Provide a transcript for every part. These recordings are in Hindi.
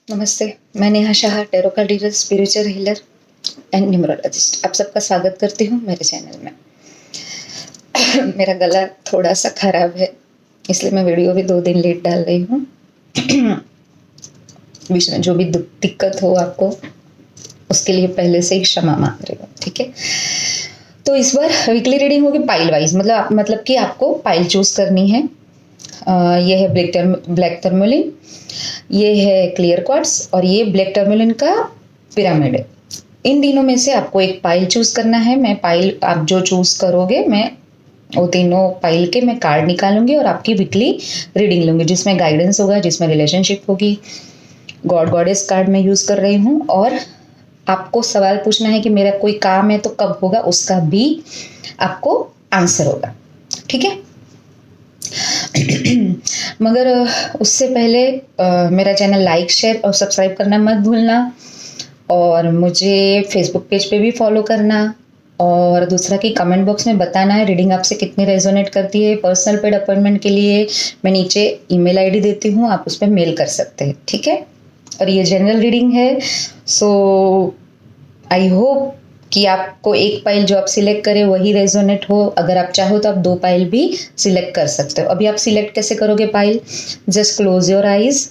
नमस्ते, मैं Neha Shah, tarot card reader, spiritual healer and numerologist. आप सबका स्वागत करती हूँ मेरे चैनल में। मेरा गला थोड़ा सा खराब है, इसलिए मैं वीडियो भी 2 दिन लेट डाल रही हूँ। बीच में जो भी दिक्कत हो आपको, उसके लिए पहले से ही क्षमा मांग रही हूँ, ठीक है। तो इस बार वीकली रीडिंग होगी पाइल वाइज, मतलब कि आपको पाइल चूज करनी है। ये है ब्लैक टर्मोलिन, ये है क्लियर क्वार्ट्स और ये ब्लैक टर्मोलिन का पिरामिड है। इन तीनों में से आपको एक पाइल चूज करना है। मैं पाइल आप जो चूज करोगे, मैं वो तीनों पाइल के मैं कार्ड निकालूंगी और आपकी वीकली रीडिंग लूंगी, जिसमें गाइडेंस होगा, जिसमें रिलेशनशिप होगी। गॉड गॉडेस कार्ड मैं यूज कर रही हूँ और आपको सवाल पूछना है कि मेरा कोई काम है तो कब होगा, उसका भी आपको आंसर होगा, ठीक है। मगर उससे पहले मेरा चैनल लाइक, शेयर और सब्सक्राइब करना मत भूलना, और मुझे फेसबुक पेज पे भी फॉलो करना, और दूसरा कि कमेंट बॉक्स में बताना है रीडिंग आपसे कितनी रेजोनेट करती है। पर्सनल पेड अपॉइंटमेंट के लिए मैं नीचे ईमेल आईडी देती हूँ, आप उस पर मेल कर सकते हैं, ठीक है। और ये जनरल रीडिंग है, सो आई होप कि आपको एक पाइल जो आप सिलेक्ट करें वही रेजोनेट हो। अगर आप चाहो तो आप 2 पाइल भी सिलेक्ट कर सकते हो। अभी आप सिलेक्ट कैसे करोगे pile? Just close your eyes,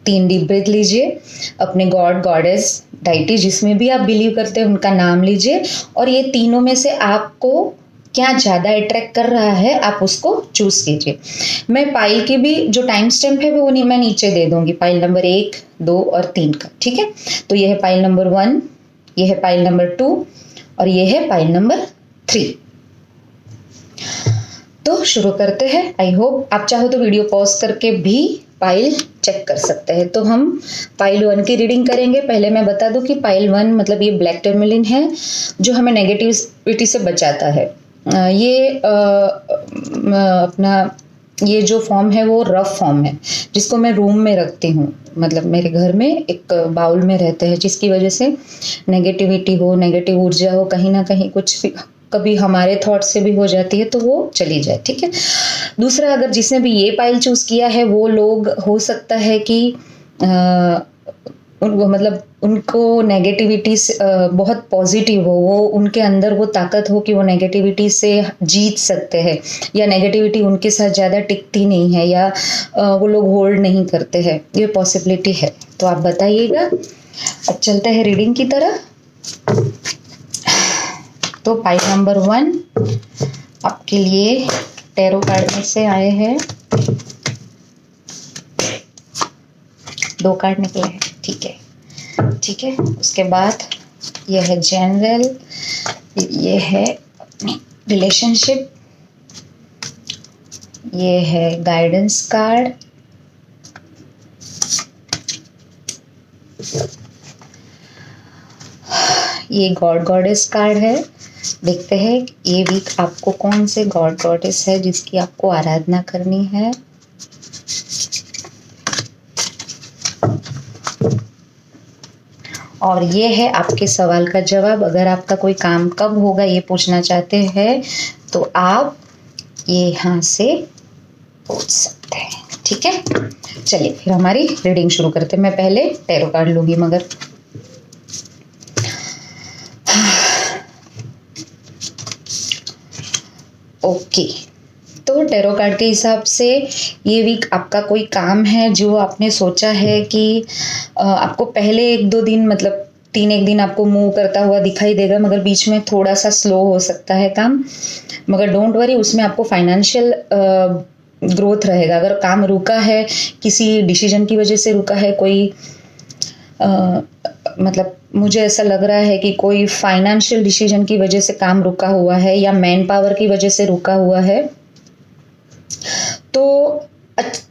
3 deep breath लीजिए, अपने गॉड, गॉडेस, डाइटी जिसमें भी आप बिलीव करते हैं उनका नाम लीजिए, और ये तीनों में से आपको क्या ज़्यादा अट्रैक्ट कर रहा है आप उसको चूज कीजिए। मैं पाइल की भी जो टाइम स्टैम्प है वो मैं नीचे दे दूंगी, पाइल नंबर 1, 2 और 3 का, ठीक है। तो ये है पाइल नंबर 1, ये है पाइल नंबर 2 और ये है पाइल नंबर 3। तो शुरू करते हैं। आई होप आप चाहो तो वीडियो पॉज करके भी पाइल चेक कर सकते हैं। तो हम पाइल 1 की रीडिंग करेंगे। पहले मैं बता दूं कि पाइल 1 मतलब ये ब्लैक टर्मोलिन है जो हमें नेगेटिविटी से बचाता है। ये अपना ये जो फॉर्म है वो रफ फॉर्म है, जिसको मैं रूम में रखती हूँ, मतलब मेरे घर में एक बाउल में रहते हैं, जिसकी वजह से नेगेटिविटी हो, नेगेटिव ऊर्जा हो, कहीं ना कहीं कुछ भी कभी हमारे थॉट से भी हो जाती है तो वो चली जाए, ठीक है। दूसरा, अगर जिसने भी ये पाइल चूज किया है वो लोग हो सकता है कि मतलब उनको नेगेटिविटी से बहुत पॉजिटिव हो, वो उनके अंदर वो ताकत हो कि वो नेगेटिविटी से जीत सकते हैं, या नेगेटिविटी उनके साथ ज़्यादा टिकती नहीं है, या वो लोग होल्ड नहीं करते हैं, ये पॉसिबिलिटी है। तो आप बताइएगा। अब चलते हैं रीडिंग की तरह। तो पाइल नंबर 1 आपके लिए टैरो कार्ड में से आए हैं, 2 कार्ड निकले हैं, ठीक है, ठीक है। उसके बाद ये है जनरल, ये है रिलेशनशिप, ये है गाइडेंस कार्ड, ये गॉड गॉडेस कार्ड है। देखते हैं ये वीक आपको कौन से गॉड गॉडेस है जिसकी आपको आराधना करनी है। और ये है आपके सवाल का जवाब। अगर आपका कोई काम कब होगा ये पूछना चाहते हैं तो आप ये यहाँ से पूछ सकते हैं, ठीक है। चलिए फिर हमारी रीडिंग शुरू करते हैं। मैं पहले टैरो कार्ड लूंगी, मगर ओके। तो टैरो कार्ड के हिसाब से ये वीक आपका कोई काम है जो आपने सोचा है कि आपको पहले 1-2 दिन, मतलब 3 दिन आपको मूव करता हुआ दिखाई देगा, मगर बीच में थोड़ा सा स्लो हो सकता है काम। मगर डोंट वरी, उसमें आपको फाइनेंशियल ग्रोथ रहेगा। अगर काम रुका है, किसी डिसीजन की वजह से रुका है, कोई मतलब मुझे ऐसा लग रहा है कि कोई फाइनेंशियल डिसीजन की वजह से काम रुका हुआ है, या मैन पावर की वजह से रुका हुआ है, तो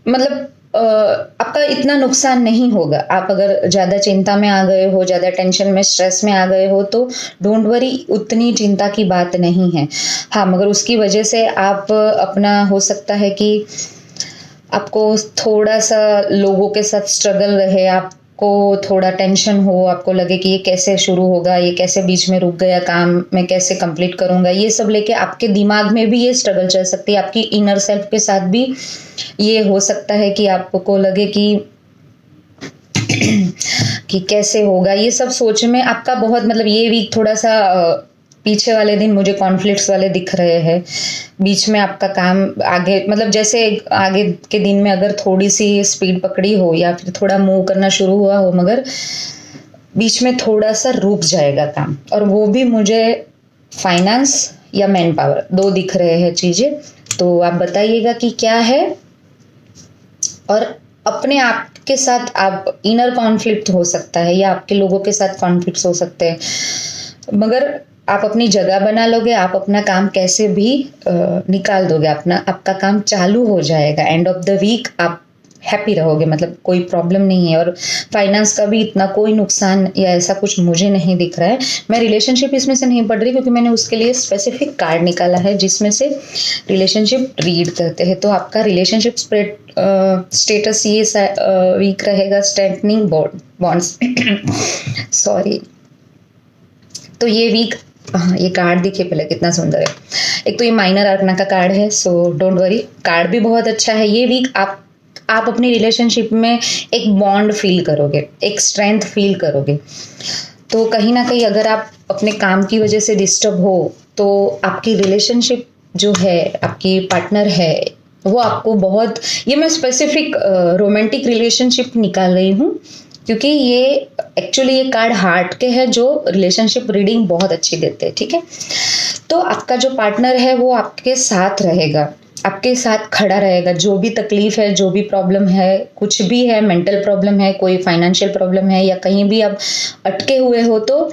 मतलब आपका इतना नुकसान नहीं होगा। आप अगर ज़्यादा चिंता में आ गए हो, ज़्यादा टेंशन में, स्ट्रेस में आ गए हो, तो डोंट वरी, उतनी चिंता की बात नहीं है। हाँ, मगर उसकी वजह से आप अपना, हो सकता है कि आपको थोड़ा सा लोगों के साथ स्ट्रगल रहे, आपको थोड़ा टेंशन हो, आपको लगे कि ये कैसे शुरू होगा, ये कैसे बीच में रुक गया काम, मैं कैसे कंप्लीट करूंगा, ये सब लेके आपके दिमाग में भी ये स्ट्रगल चल सकती है। आपकी इनर सेल्फ के साथ भी ये हो सकता है कि आपको लगे कि कि कैसे होगा, ये सब सोच में आपका बहुत मतलब ये वीक थोड़ा सा पीछे वाले दिन मुझे कॉन्फ्लिक्ट्स वाले दिख रहे हैं। बीच में आपका काम आगे मतलब जैसे आगे के दिन में अगर थोड़ी सी स्पीड पकड़ी हो या फिर थोड़ा मूव करना शुरू हुआ हो, मगर बीच में थोड़ा सा रुक जाएगा काम। और वो भी मुझे फाइनेंस या मैन पावर 2 दिख रहे हैं चीज़ें। तो आप बताइएगा कि क्या है। और अपने आप के साथ आप इनर कॉन्फ्लिक्ट हो सकता है या आपके लोगों के साथ कॉन्फ्लिक्ट हो सकते हैं, मगर आप अपनी जगह बना लोगे, आप अपना काम कैसे भी निकाल दोगे, आपका काम चालू हो जाएगा। एंड ऑफ द वीक आप हैप्पी रहोगे, मतलब कोई प्रॉब्लम नहीं है। और फाइनेंस का भी इतना कोई नुकसान या ऐसा कुछ मुझे नहीं दिख रहा है। मैं रिलेशनशिप इसमें से नहीं पढ़ रही क्योंकि मैंने उसके लिए स्पेसिफिक कार्ड निकाला है जिसमें से रिलेशनशिप रीड करते हैं। तो आपका रिलेशनशिप स्टेटस ये वीक रहेगा, स्ट्रेंथनिंग बॉन्ड्स सॉरी। तो ये वीक, हाँ ये कार्ड देखिए पहले कितना सुंदर है। एक तो ये माइनर आर्कना का कार्ड है, सो डोंट वरी, कार्ड भी बहुत अच्छा है। ये वीक आप अपनी रिलेशनशिप में एक बॉन्ड फील करोगे, एक स्ट्रेंथ फील करोगे। तो कहीं ना कहीं अगर आप अपने काम की वजह से डिस्टर्ब हो तो आपकी रिलेशनशिप जो है, आपकी पार्टनर है, वो आपको बहुत, ये मैं स्पेसिफिक रोमांटिक रिलेशनशिप निकाल रही हूँ क्योंकि ये एक्चुअली ये कार्ड हार्ट के है जो रिलेशनशिप रीडिंग बहुत अच्छी देते हैं, ठीक है। तो आपका जो पार्टनर है वो आपके साथ रहेगा, आपके साथ खड़ा रहेगा। जो भी तकलीफ है, जो भी प्रॉब्लम है, कुछ भी है, मेंटल प्रॉब्लम है, कोई फाइनेंशियल प्रॉब्लम है या कहीं भी आप अटके हुए हो, तो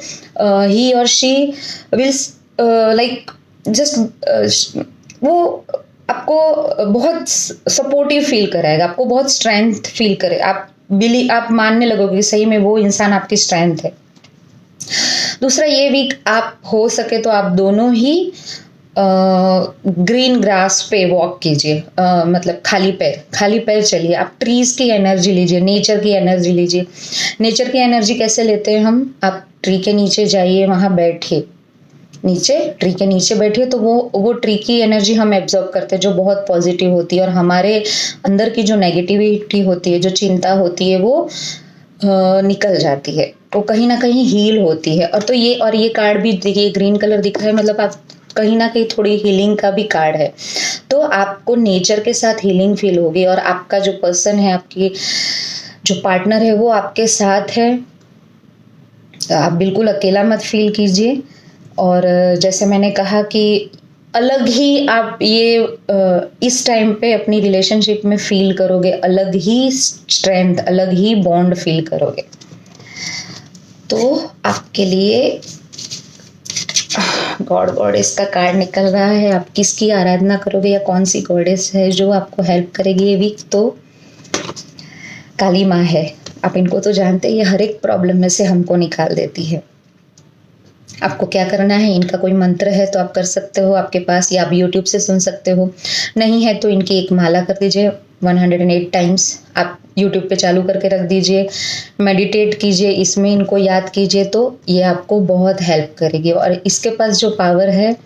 ही और शी विल लाइक जस्ट वो आपको बहुत सपोर्टिव फील कराएगा, आपको बहुत स्ट्रेंथ फील करे। आप मानने लगोगे कि सही में वो इंसान आपकी स्ट्रेंथ है। दूसरा, ये वीक आप हो सके तो आप दोनों ही ग्रीन ग्रास पे वॉक कीजिए, मतलब खाली पैर चलिए। आप ट्रीज की एनर्जी लीजिए, नेचर की एनर्जी लीजिए। नेचर की एनर्जी कैसे लेते हैं हम? आप ट्री के नीचे जाइए, वहां बैठिए, ट्री के नीचे बैठिए, तो वो ट्री की एनर्जी हम एब्जॉर्ब करते हैं जो बहुत पॉजिटिव होती है। और हमारे अंदर की जो नेगेटिविटी होती है, जो चिंता होती है, वो निकल जाती है, वो कहीं ना कहीं हील होती है। और ये कार्ड भी देखिए ग्रीन कलर दिख रहा है, मतलब आप कहीं ना कहीं थोड़ी हीलिंग का भी कार्ड है। तो आपको नेचर के साथ हीलिंग फील होगी और आपका जो पर्सन है, आपकी जो पार्टनर है, वो आपके साथ है। आप बिल्कुल अकेला मत फील कीजिए। और जैसे मैंने कहा कि अलग ही आप ये इस टाइम पे अपनी रिलेशनशिप में फील करोगे, अलग ही स्ट्रेंथ, अलग ही बॉन्ड फील करोगे। तो आपके लिए गॉड गॉडेस का कार्ड निकल रहा है। आप किसकी आराधना करोगे या कौन सी गॉडेस है जो आपको हेल्प करेगी ये वीक? तो काली माँ है। आप इनको तो जानते हैं, ये हर एक प्रॉब्लम में से हमको निकाल देती है। आपको क्या करना है, इनका कोई मंत्र है तो आप कर सकते हो आपके पास, या आप यूट्यूब से सुन सकते हो। नहीं है तो इनकी एक माला कर दीजिए 108 टाइम्स। आप यूट्यूब पे चालू करके रख दीजिए, मेडिटेट कीजिए, इसमें इनको याद कीजिए, तो ये आपको बहुत हेल्प करेगी। और इसके पास जो पावर है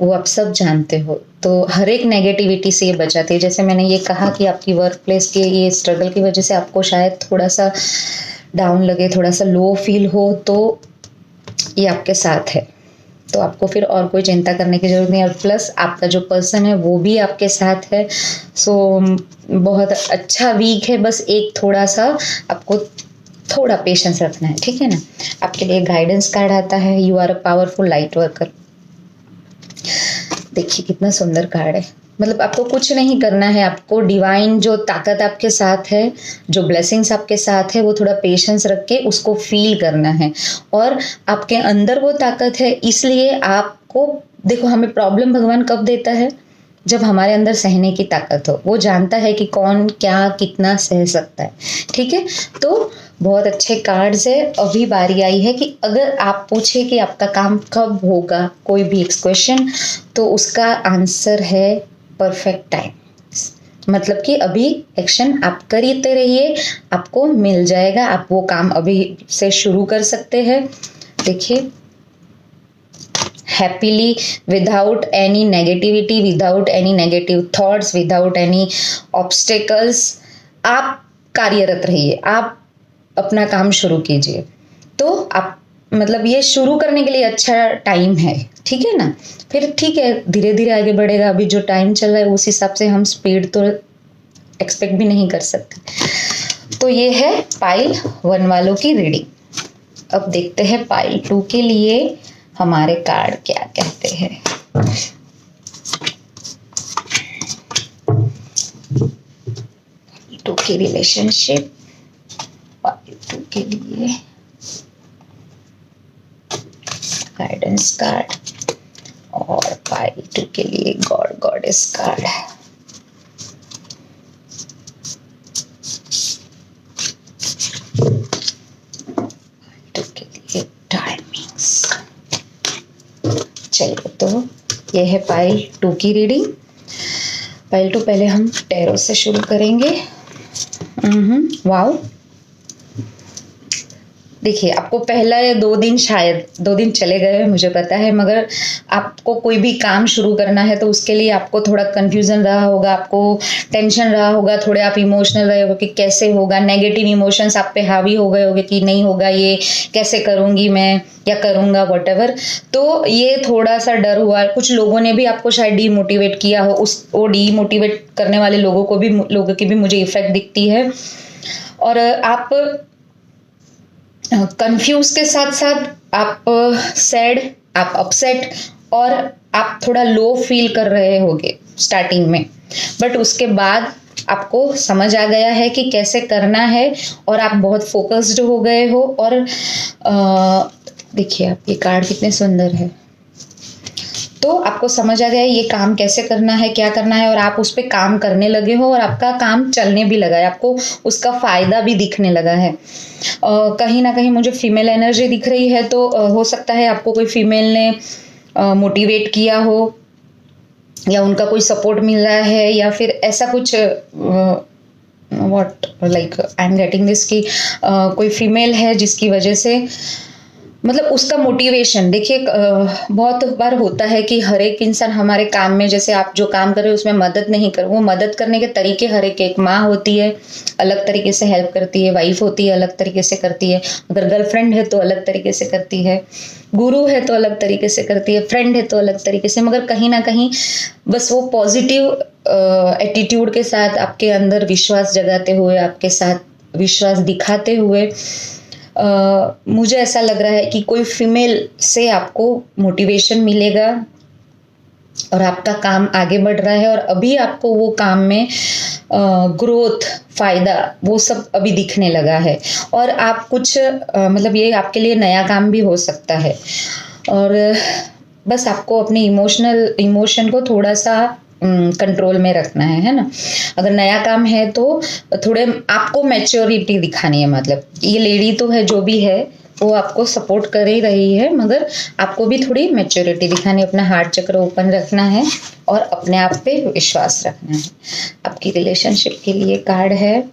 वो आप सब जानते हो, तो हर एक नेगेटिविटी से ये बचाती है। जैसे मैंने ये कहा कि आपकी वर्क प्लेस के ये स्ट्रगल की वजह से आपको शायद थोड़ा सा डाउन लगे, थोड़ा सा लो फील हो, तो ये आपके साथ है, तो आपको फिर और कोई चिंता करने की जरूरत नहीं। और प्लस आपका जो पर्सन है वो भी आपके साथ है। सो बहुत अच्छा वीक है। बस एक थोड़ा सा आपको थोड़ा पेशेंस रखना है, ठीक है ना। आपके लिए गाइडेंस कार्ड आता है, you are a powerful light worker. देखिए कितना सुंदर कार्ड है। मतलब आपको कुछ नहीं करना है, आपको डिवाइन जो ताकत आपके साथ है, जो ब्लेसिंग्स आपके साथ है, वो थोड़ा पेशेंस रख के उसको फील करना है। और आपके अंदर वो ताकत है, इसलिए आपको देखो, हमें प्रॉब्लम भगवान कब देता है? जब हमारे अंदर सहने की ताकत हो। वो जानता है कि कौन क्या कितना सह सकता है, ठीक है। तो बहुत अच्छे कार्ड्स है। अभी बारी आई है कि अगर आप पूछे कि आपका काम कब होगा, कोई भी क्वेश्चन, तो उसका आंसर है परफेक्ट टाइम। मतलब कि अभी एक्शन आप करते रहिए, आपको मिल जाएगा। आप वो काम अभी से शुरू कर सकते हैं। देखिए, happily, without any negativity, without any negative thoughts, without any obstacles, आप कार्यरत रहिए। आप अपना काम शुरू कीजिए। तो आप मतलब ये शुरू करने के लिए अच्छा टाइम है, ठीक है ना। फिर ठीक है, धीरे धीरे आगे बढ़ेगा। अभी जो टाइम चल रहा है उस हिसाब से हम स्पीड तो एक्सपेक्ट भी नहीं कर सकते। तो ये है पाइल 1 वालों की रीडिंग। अब देखते हैं पाइल 2 के लिए हमारे कार्ड क्या कहते हैं। पाइल 2 की रिलेशनशिप, पाइल 2 के लिए गाइडेंस कार्ड और पाइल 2 के लिए गॉड गॉडेस कार्ड। चलिए, तो ये है पाइल 2 की रीडिंग। पाइल 2 पहले हम टैरो से शुरू करेंगे। वाओ, देखिए आपको पहला 2 दिन, शायद 2 दिन चले गए मुझे पता है, मगर आपको कोई भी काम शुरू करना है तो उसके लिए आपको थोड़ा कंफ्यूजन रहा होगा, आपको टेंशन रहा होगा, थोड़े आप इमोशनल रहे होगे कि कैसे होगा, नेगेटिव इमोशंस आप पे हावी हो गए होगे कि नहीं होगा, ये कैसे करूंगी मैं या करूंगा व्हाटएवर। तो ये थोड़ा सा डर हुआ। कुछ लोगों ने भी आपको शायद डीमोटिवेट किया हो, वो डीमोटिवेट करने वाले लोगों की भी मुझे इफेक्ट दिखती है। और आप कंफ्यूज के साथ साथ आप सैड, आप अपसेट और आप थोड़ा लो फील कर रहे होगे स्टार्टिंग में, बट उसके बाद आपको समझ आ गया है कि कैसे करना है और आप बहुत फोकस्ड हो गए हो। और देखिए आप, ये कार्ड कितने सुंदर है। तो आपको समझ आ गया है ये काम कैसे करना है, क्या करना है, और आप उस पर काम करने लगे हो और आपका काम चलने भी लगा है, आपको उसका फायदा भी दिखने लगा है। कहीं ना कहीं मुझे फीमेल एनर्जी दिख रही है, तो हो सकता है आपको कोई फीमेल ने मोटिवेट किया हो या उनका कोई सपोर्ट मिल रहा है, या फिर ऐसा कुछ what like I am getting this कि कोई फीमेल है जिसकी वजह से मतलब उसका मोटिवेशन। देखिए बहुत बार होता है कि हर एक इंसान हमारे काम में, जैसे आप जो काम कर रहे हो उसमें मदद नहीं कर, वो मदद करने के तरीके हर एक माँ होती है अलग तरीके से हेल्प करती है, वाइफ होती है अलग तरीके से करती है, अगर गर्लफ्रेंड है तो अलग तरीके से करती है, गुरु है तो अलग तरीके से करती है, फ्रेंड है तो अलग तरीके से। मगर कहीं ना कहीं बस वो पॉजिटिव एटीट्यूड के साथ आपके अंदर विश्वास जगाते हुए, आपके साथ विश्वास दिखाते हुए मुझे ऐसा लग रहा है कि कोई फीमेल से आपको मोटिवेशन मिलेगा और आपका काम आगे बढ़ रहा है, और अभी आपको वो काम में ग्रोथ, फायदा, वो सब अभी दिखने लगा है। और आप कुछ मतलब ये आपके लिए नया काम भी हो सकता है। और बस आपको अपने इमोशन को थोड़ा सा कंट्रोल में रखना है ना। अगर नया काम है तो थोड़े आपको मैच्योरिटी दिखानी है। मतलब ये लेडी तो है, जो भी है वो आपको सपोर्ट कर ही रही है, मगर आपको भी थोड़ी मैच्योरिटी दिखानी है, अपना हार्ट चक्र ओपन रखना है और अपने आप पे विश्वास रखना है। आपकी रिलेशनशिप के लिए कार्ड है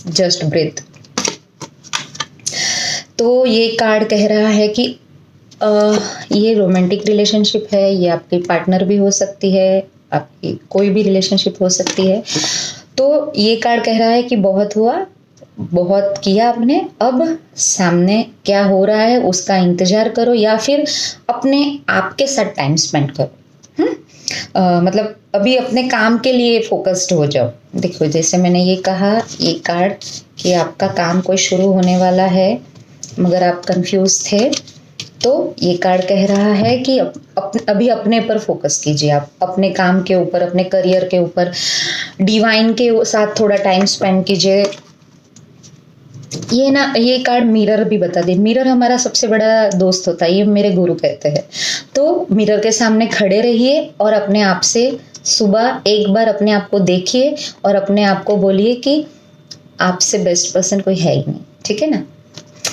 जस्ट ब्रीथ। तो ये कार्ड कह रहा है कि ये रोमांटिक रिलेशनशिप है, ये आपकी पार्टनर भी हो सकती है, आपकी कोई भी रिलेशनशिप हो सकती है। तो ये कार्ड कह रहा है कि बहुत हुआ, बहुत किया आपने, अब सामने क्या हो रहा है उसका इंतजार करो, या फिर अपने आप के साथ टाइम स्पेंड करो। मतलब अभी अपने काम के लिए फोकस्ड हो जाओ। देखो जैसे मैंने ये कहा, ये कार्ड कि आपका काम कोई शुरू होने वाला है मगर आप कंफ्यूज थे, तो ये कार्ड कह रहा है कि अभी अपने पर फोकस कीजिए, आप अपने काम के ऊपर, अपने करियर के ऊपर, डिवाइन के साथ थोड़ा टाइम स्पेंड कीजिए। ये कार्ड मिरर भी बता दे। मिरर हमारा सबसे बड़ा दोस्त होता है, ये मेरे गुरु कहते हैं। तो मिरर के सामने खड़े रहिए और अपने आप से सुबह एक बार अपने आप को देखिए और अपने आप को बोलिए कि आपसे बेस्ट पर्सन कोई है ही नहीं, ठीक है ना।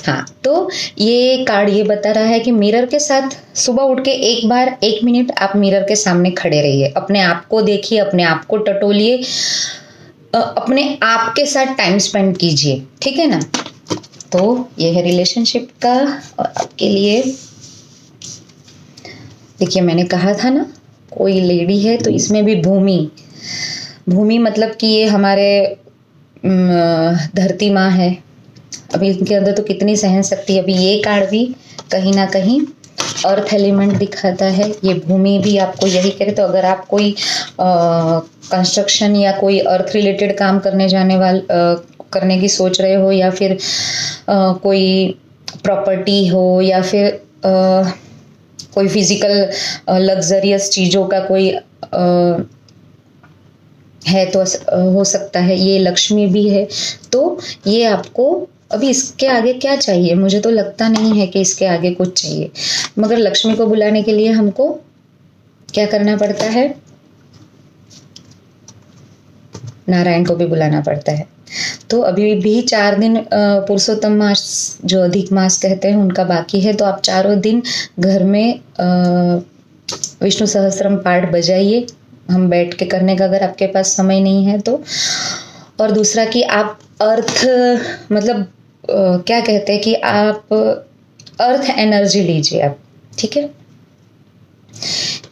हाँ, तो ये कार्ड ये बता रहा है कि मिरर के साथ सुबह उठ के एक बार 1 मिनट आप मिरर के सामने खड़े रहिए, अपने आप को देखिए, अपने आप को टटोलिए, अपने आप के साथ टाइम स्पेंड कीजिए, ठीक है ना। तो ये है रिलेशनशिप का। और आपके लिए देखिए, मैंने कहा था ना कोई लेडी है, तो इसमें भी भूमि मतलब कि ये हमारे धरती माँ है, अभी इनके अंदर तो कितनी सहन शक्ति है। अभी ये कार्ड भी कहीं ना कहीं अर्थ एलिमेंट दिखाता है, ये भूमि भी आपको यही करे। तो अगर आप कोई कंस्ट्रक्शन या कोई अर्थ रिलेटेड काम करने की सोच रहे हो, या फिर कोई प्रॉपर्टी हो, या फिर कोई फिजिकल लग्जरियस चीज़ों का कोई है तो हो सकता है। ये लक्ष्मी भी है, तो ये आपको अभी इसके आगे क्या चाहिए? मुझे तो लगता नहीं है कि इसके आगे कुछ चाहिए, मगर लक्ष्मी को बुलाने के लिए हमको क्या करना पड़ता है? नारायण को भी बुलाना पड़ता है। तो अभी भी 4 दिन पुरुषोत्तम मास जो अधिक मास कहते हैं उनका बाकी है। तो आप चारों दिन घर में विष्णु सहस्त्रम पाठ बजाइए, हम बैठ के करने का अगर आपके पास समय नहीं है तो। और दूसरा कि आप अर्थ मतलब क्या कहते हैं कि आप अर्थ एनर्जी लीजिए आप, ठीक है।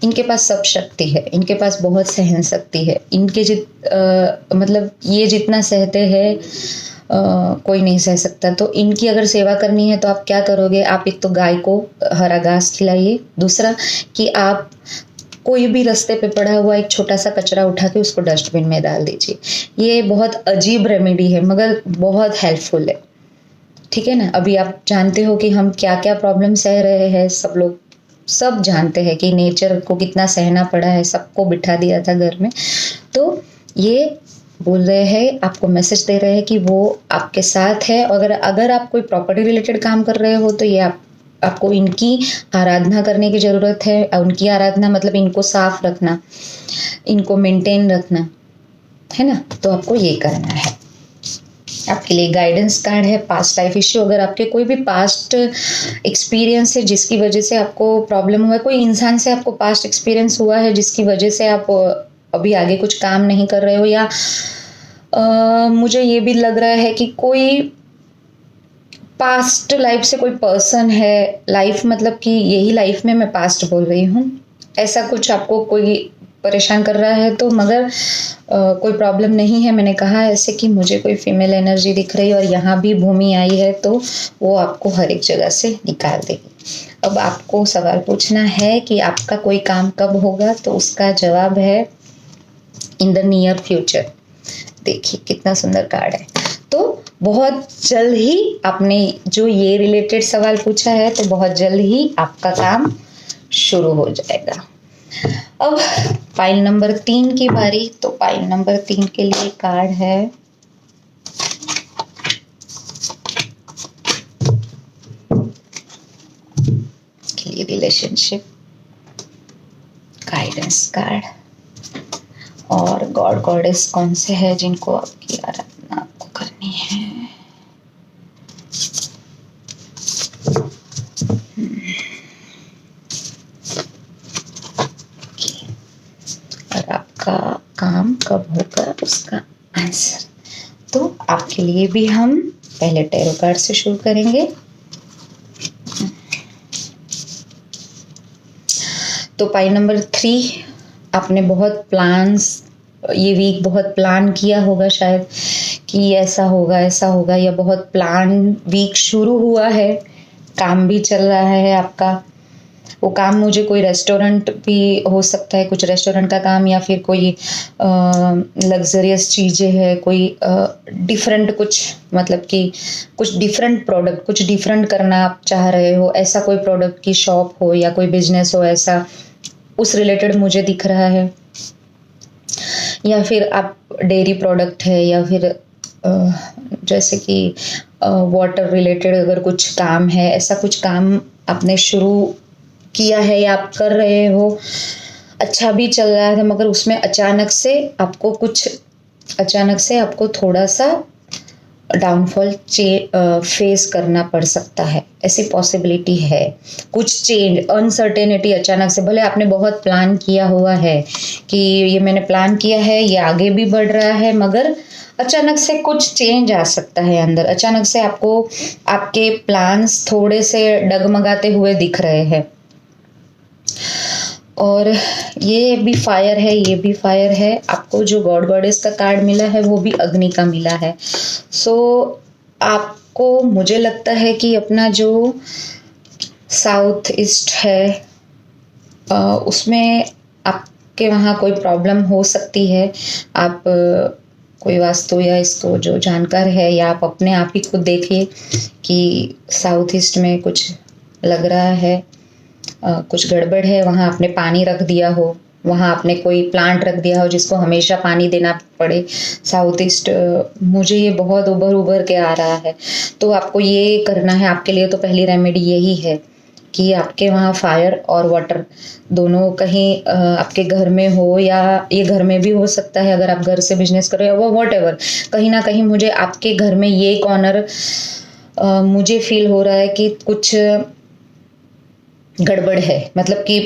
इनके पास सब शक्ति है, इनके पास बहुत सहन शक्ति है। इनके मतलब ये जितना सहते हैं कोई नहीं सह सकता। तो इनकी अगर सेवा करनी है तो आप क्या करोगे? आप एक तो गाय को हरा घास खिलाइए, दूसरा कि आप कोई भी रास्ते पे पड़ा हुआ एक छोटा सा कचरा उठा के उसको डस्टबिन में डाल दीजिए। ये बहुत अजीब रेमेडी है मगर बहुत हेल्पफुल है, ठीक है ना। अभी आप जानते हो कि हम क्या क्या प्रॉब्लम सह रहे हैं, सब लोग सब जानते हैं कि नेचर को कितना सहना पड़ा है, सबको बिठा दिया था घर में। तो ये बोल रहे हैं, आपको मैसेज दे रहे हैं कि वो आपके साथ है। अगर आप कोई प्रॉपर्टी रिलेटेड काम कर रहे हो तो ये आपको इनकी आराधना करने की ज़रूरत है। उनकी आराधना मतलब इनको साफ रखना, इनको मेंटेन रखना, है ना। तो आपको ये करना है। आपके लिए गाइडेंस कार्ड है पास्ट लाइफ इश्यू। अगर आपके कोई भी पास्ट एक्सपीरियंस है जिसकी वजह से आपको प्रॉब्लम हुआ है, कोई इंसान से आपको पास्ट एक्सपीरियंस हुआ है जिसकी वजह से आप अभी आगे कुछ काम नहीं कर रहे हो, या मुझे ये भी लग रहा है कि कोई पास्ट लाइफ से कोई पर्सन है, लाइफ मतलब कि यही लाइफ में मैं पास्ट बोल रही हूँ, ऐसा कुछ आपको कोई परेशान कर रहा है तो। मगर कोई प्रॉब्लम नहीं है। मैंने कहा ऐसे कि मुझे कोई फीमेल एनर्जी दिख रही है और यहाँ भी भूमि आई है, तो वो आपको हर एक जगह से निकाल देगी। अब आपको सवाल पूछना है कि आपका कोई काम कब होगा, तो उसका जवाब है इन द नियर फ्यूचर। देखिए कितना सुंदर कार्ड है। तो बहुत जल्द ही आपने जो ये रिलेटेड सवाल पूछा है, तो बहुत जल्द ही आपका काम शुरू हो जाएगा। अब पाइल नंबर 3 की बारी। तो पाइल नंबर 3 के लिए कार्ड है के लिए रिलेशनशिप गाइडेंस कार्ड। और गॉड गॉडेस कौन से है जिनको आपकी आराधना आपको करनी है? और आपका काम कब होगा उसका आंसर। तो आपके लिए भी हम पहले टैरो कार्ड से शुरू करेंगे। तो पाई नंबर 3, आपने बहुत प्लान्स ये वीक बहुत प्लान किया होगा शायद कि ऐसा होगा, या बहुत प्लान वीक शुरू हुआ है, काम भी चल रहा है आपका। वो काम मुझे कोई रेस्टोरेंट भी हो सकता है, कुछ रेस्टोरेंट का काम, या फिर कोई लग्जरियस चीज़ें है, कोई डिफरेंट कुछ, मतलब कि कुछ डिफरेंट प्रोडक्ट, कुछ डिफरेंट करना आप चाह रहे हो, ऐसा कोई प्रोडक्ट की शॉप हो या कोई बिजनेस हो, ऐसा उस रिलेटेड मुझे दिख रहा है। या फिर आप डेयरी प्रोडक्ट है, या फिर जैसे कि वाटर रिलेटेड अगर कुछ काम है, ऐसा कुछ काम आपने शुरू किया है या आप कर रहे हो, अच्छा भी चल रहा है, मगर उसमें अचानक से आपको थोड़ा सा डाउनफॉल फेस करना पड़ सकता है, ऐसी पॉसिबिलिटी है। कुछ चेंज, अनसर्टेनिटी अचानक से, भले आपने बहुत प्लान किया हुआ है कि ये मैंने प्लान किया है, ये आगे भी बढ़ रहा है, मगर अचानक से कुछ चेंज आ सकता है अंदर। अचानक से आपको आपके प्लान्स थोड़े से डगमगाते हुए दिख रहे हैं। और ये भी फायर है, ये भी फायर है। आपको जो गॉड गॉडेस का कार्ड मिला है वो भी अग्नि का मिला है। सो आपको मुझे लगता है कि अपना जो साउथ ईस्ट है उसमें आपके वहाँ कोई प्रॉब्लम हो सकती है। आप कोई वास्तु या इसको जो जानकार है या आप अपने आप ही खुद देखिए कि साउथ ईस्ट में कुछ लग रहा है, कुछ गड़बड़ है। वहाँ आपने पानी रख दिया हो, वहाँ आपने कोई प्लांट रख दिया हो जिसको हमेशा पानी देना पड़े। साउथ ईस्ट मुझे ये बहुत उभर के आ रहा है। तो आपको ये करना है, आपके लिए तो पहली रेमेडी यही है कि आपके वहाँ फायर और वाटर दोनों कहीं आपके घर में हो, या ये घर में भी हो सकता है अगर आप घर से बिजनेस कर रहे हो, वो व्हाटएवर, कहीं ना कहीं मुझे आपके घर में ये कॉर्नर मुझे फील हो रहा है कि कुछ गड़बड़ है। मतलब कि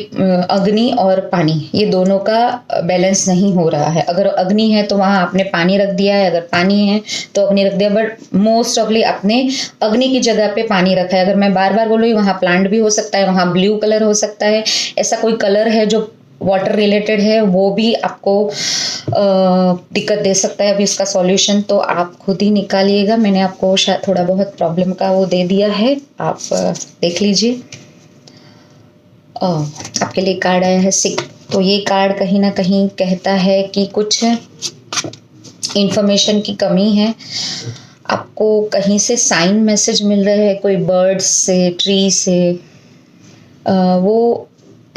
अग्नि और पानी ये दोनों का बैलेंस नहीं हो रहा है। अगर अग्नि है तो वहाँ आपने पानी रख दिया है, अगर पानी है तो अग्नि रख दिया, बट मोस्ट ऑफली आपने अग्नि की जगह पे पानी रखा है। अगर मैं बार बार बोल रही हूँ, वहाँ प्लांट भी हो सकता है, वहाँ ब्लू कलर हो सकता है, ऐसा कोई कलर है जो वाटर रिलेटेड है, वो भी आपको दिक्कत दे सकता है। अभी इसका सॉल्यूशन तो आप खुद ही निकालिएगा। मैंने आपको शायद थोड़ा बहुत प्रॉब्लम का वो दे दिया है, आप देख लीजिए। आपके लिए कार्ड आया है 6। तो ये कार्ड कहीं ना कहीं कहता है कि कुछ इंफॉर्मेशन की कमी है। आपको कहीं से साइन मैसेज मिल रहे हैं, कोई बर्ड्स से, ट्री से, वो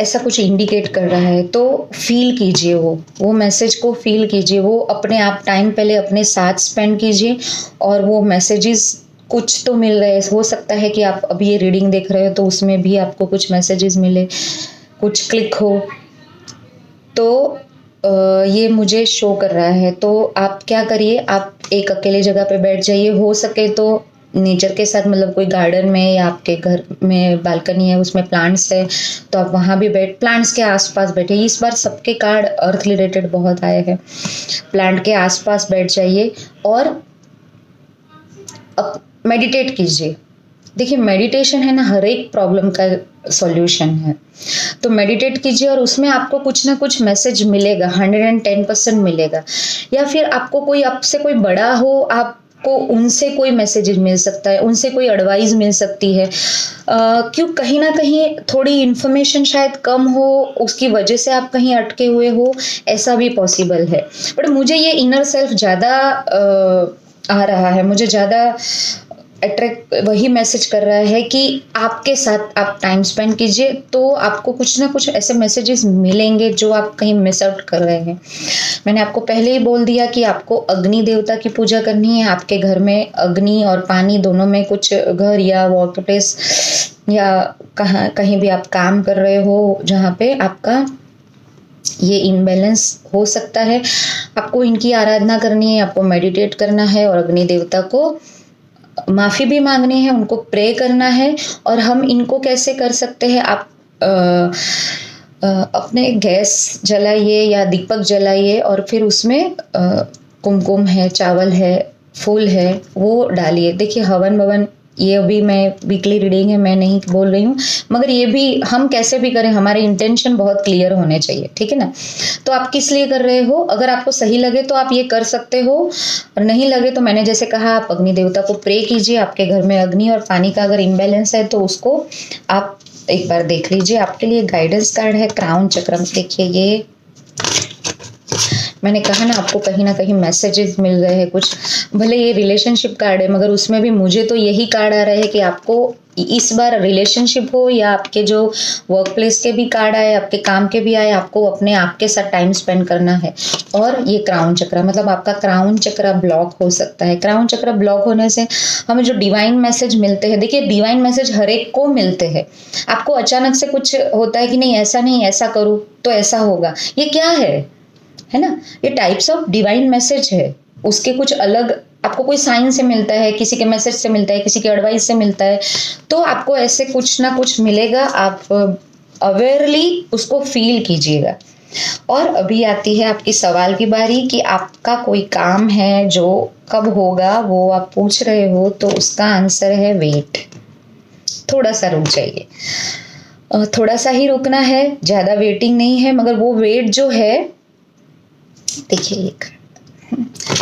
ऐसा कुछ इंडिकेट कर रहा है। तो फील कीजिए, वो मैसेज को फील कीजिए। वो अपने आप टाइम पहले अपने साथ स्पेंड कीजिए और वो मैसेजेस कुछ तो मिल रहे हैं। हो सकता है कि आप अभी ये रीडिंग देख रहे हो तो उसमें भी आपको कुछ मैसेजेस मिले, कुछ क्लिक हो, तो ये मुझे शो कर रहा है। तो आप क्या करिए, आप एक अकेले जगह पे बैठ जाइए, हो सके तो नेचर के साथ, मतलब कोई गार्डन में या आपके घर में बालकनी है उसमें प्लांट्स है तो आप वहाँ भी प्लांट्स के आसपास बैठे। इस बार सबके कार्ड अर्थ रिलेटेड बहुत आए हैं। प्लांट के आसपास बैठ जाइए और अब मेडिटेट कीजिए। देखिए, मेडिटेशन है ना, हर एक प्रॉब्लम का सॉल्यूशन है। तो मेडिटेट कीजिए और उसमें आपको कुछ ना कुछ मैसेज मिलेगा, 110% मिलेगा। या फिर आपको कोई, आपसे कोई बड़ा हो, आपको उनसे कोई मैसेज मिल सकता है, उनसे कोई एडवाइस मिल सकती है। क्यों, कहीं ना कहीं थोड़ी इन्फॉर्मेशन शायद कम हो, उसकी वजह से आप कहीं अटके हुए हो, ऐसा भी पॉसिबल है। बट मुझे ये इनर सेल्फ ज़्यादा आ रहा है, मुझे ज़्यादा अट्रैक्ट वही मैसेज कर रहा है कि आपके साथ आप टाइम स्पेंड कीजिए तो आपको कुछ ना कुछ ऐसे मैसेजेस मिलेंगे जो आप कहीं मिस आउट कर रहे हैं। मैंने आपको पहले ही बोल दिया कि आपको अग्नि देवता की पूजा करनी है। आपके घर में अग्नि और पानी दोनों में कुछ, घर या वर्क प्लेस या कहीं भी आप काम कर रहे हो जहाँ पे आपका ये इनबैलेंस हो सकता है, आपको इनकी आराधना करनी है, आपको मेडिटेट करना है और अग्नि देवता को माफ़ी भी मांगनी है, उनको प्रे करना है। और हम इनको कैसे कर सकते हैं, आप अपने गैस जलाइए या दीपक जलाइए और फिर उसमें कुमकुम है, चावल है, फूल है, वो डालिए। देखिए, हवन भवन, ये अभी मैं वीकली रीडिंग है, मैं नहीं बोल रही हूँ, मगर ये भी हम कैसे भी करें, हमारे इंटेंशन बहुत क्लियर होने चाहिए, ठीक है ना। तो आप किस लिए कर रहे हो, अगर आपको सही लगे तो आप ये कर सकते हो, और नहीं लगे तो मैंने जैसे कहा, आप अग्नि देवता को प्रे कीजिए। आपके घर में अग्नि और पानी का अगर इम्बैलेंस है तो उसको आप एक बार देख लीजिए। आपके लिए गाइडेंस कार्ड है क्राउन चक्रम। देखिए, ये मैंने कहा ना, आपको कहीं ना कहीं मैसेजेस मिल रहे हैं कुछ। भले ये रिलेशनशिप कार्ड है मगर उसमें भी मुझे तो यही कार्ड आ रहा है कि आपको इस बार रिलेशनशिप हो या आपके जो वर्क प्लेस के भी कार्ड आए, आपके काम के भी आए, आपको अपने आप के साथ टाइम स्पेंड करना है। और ये क्राउन चक्र, मतलब आपका क्राउन चक्र ब्लॉक हो सकता है। क्राउन चक्र ब्लॉक होने से हमें जो डिवाइन मैसेज मिलते हैं, देखिए डिवाइन मैसेज हर एक को मिलते हैं। आपको अचानक से कुछ होता है कि नहीं, ऐसा नहीं, ऐसा करूँ तो ऐसा होगा, ये क्या है ना, ये टाइप्स ऑफ डिवाइन मैसेज है। उसके कुछ अलग आपको कोई साइन से मिलता है, किसी के मैसेज से मिलता है, किसी के एडवाइस से मिलता है, तो आपको ऐसे कुछ ना कुछ मिलेगा। आप अवेयरली उसको फील कीजिएगा। और अभी आती है आपकी सवाल की बारी कि आपका कोई काम है जो कब होगा, वो आप पूछ रहे हो, तो उसका आंसर है वेट। थोड़ा सा रुक जाइए, थोड़ा सा ही रुकना है, ज़्यादा वेटिंग नहीं है, मगर वो वेट जो है, देखिए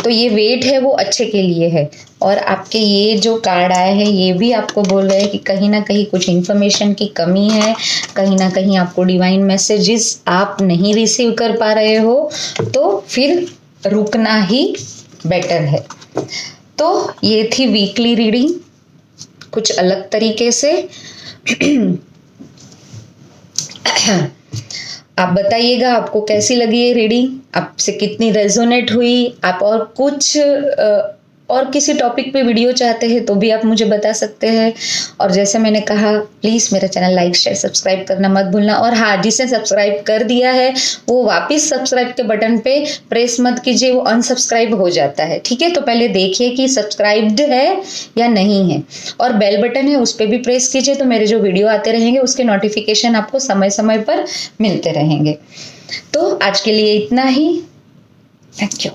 तो ये वेट है वो अच्छे के लिए है। और आपके ये जो कार्ड आए हैं ये भी आपको बोल रहे हैं कि कहीं ना कहीं कुछ इन्फॉर्मेशन की कमी है, कहीं ना कहीं आपको डिवाइन मैसेजेस आप नहीं रिसीव कर पा रहे हो, तो फिर रुकना ही बेटर है। तो ये थी वीकली रीडिंग कुछ अलग तरीके से। आप बताइएगा आपको कैसी लगी ये रीडिंग, आपसे कितनी रेजोनेट हुई। आप और कुछ और किसी टॉपिक पे वीडियो चाहते हैं तो भी आप मुझे बता सकते हैं। और जैसे मैंने कहा प्लीज़ मेरा चैनल लाइक शेयर सब्सक्राइब करना मत भूलना। और हाँ, जिसने सब्सक्राइब कर दिया है वो वापस सब्सक्राइब के बटन पे प्रेस मत कीजिए, वो अनसब्सक्राइब हो जाता है। ठीक है, तो पहले देखिए कि सब्सक्राइब्ड है या नहीं है। और बेल बटन है उस पर भी प्रेस कीजिए, तो मेरे जो वीडियो आते रहेंगे उसके नोटिफिकेशन आपको समय समय पर मिलते रहेंगे। तो आज के लिए इतना ही। Thank you.